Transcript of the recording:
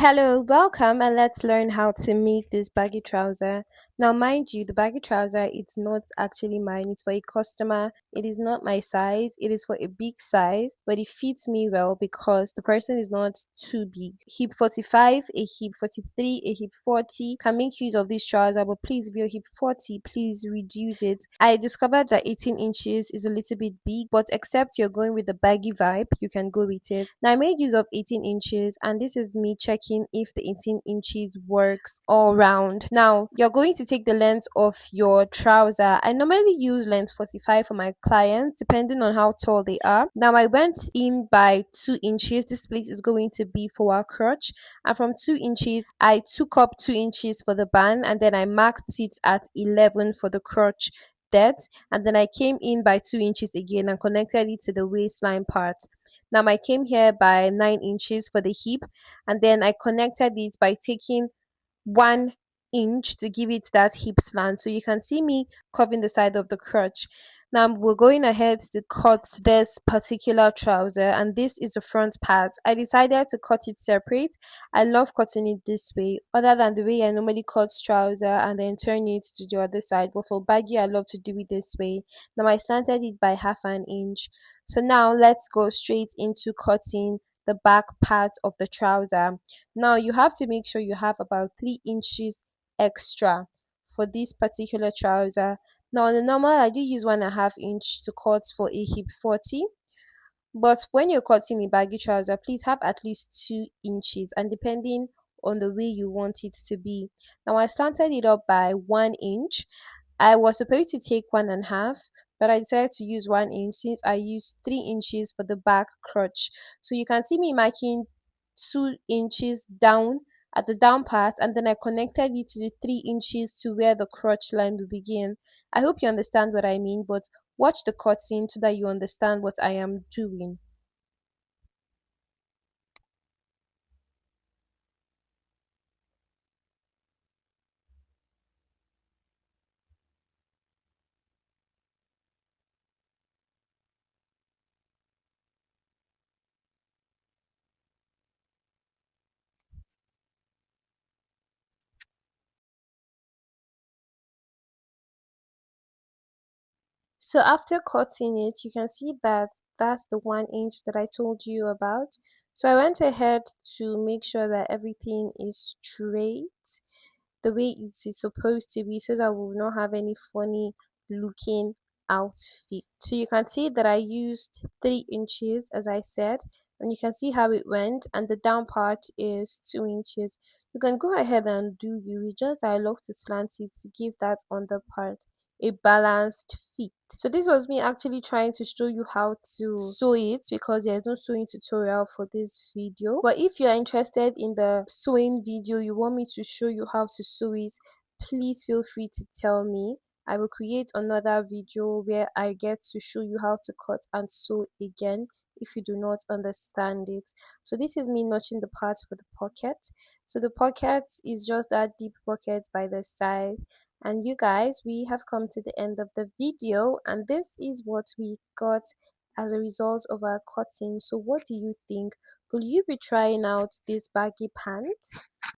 Hello, welcome, and let's learn how to make this baggy trouser. Now, mind you, the baggy trouser it's not actually mine, it's for a customer. It is not my size, it is for a big size, but it fits me well because the person is not too big. Hip 45, a hip 43, a hip 40 can make use of this trouser, but please, if you're hip 40, please reduce it. I discovered that 18 inches is a little bit big, but except you're going with the baggy vibe, you can go with it. Now, I made use of 18 inches, and this is me checking if the 18 inches works all round. Now, you're going to take the length of your trouser. I normally use length 45 for my clients, depending on how tall they are. Now, I went in by 2 inches. This place is going to be for our crotch, and from 2 inches, I took up 2 inches for the band, and then I marked it at 11 for the crotch depth, and then I came in by 2 inches again and connected it to the waistline part. Now I came here by 9 inches for the hip, and then I connected it by taking 1 inch to give it that hip slant. So you can see me covering the side of the crotch. Now we're going ahead to cut this particular trouser, and this is the front part. I decided to cut it separate. I love cutting it this way, other than the way I normally cut trouser and then turn it to the other side. But for baggy, I love to do it this way. Now I slanted it by half an inch. So now let's go straight into cutting the back part of the trouser. Now you have to make sure you have about 3 inches extra for this particular trouser. Now on the normal, I do use 1.5 inch to cut for a hip 40. But when you're cutting a baggy trouser, please have at least 2 inches, and depending on the way you want it to be. Now I slanted it up by 1 inch. I was supposed to take 1.5, but I decided to use 1 inch since I used 3 inches for the back crotch. So you can see me marking 2 inches down at the down part, and then I connected it to the 3 inches to where the crotch line will begin. I hope you understand what I mean, but watch the cutscene so that you understand what I am doing. So after cutting it, you can see that that's the 1 inch that I told you about. So I went ahead to make sure that everything is straight the way it is supposed to be so that we will not have any funny looking outfit. So you can see that I used 3 inches as I said, and you can see how it went, and the down part is 2 inches. You can go ahead and do you. It's just that I love to slant it to give that under part a balanced fit. So this was me actually trying to show you how to sew it because there's no sewing tutorial for this video. But if you're interested in the sewing video, you want me to show you how to sew it, please feel free to tell me. I will create another video where I get to show you how to cut and sew again if you do not understand it. So this is me notching the part for the pocket. So the pocket is just that deep pocket by the side. And you guys, we have come to the end of the video, and this is what we got as a result of our cutting. So what do you think? Will you be trying out this baggy pants?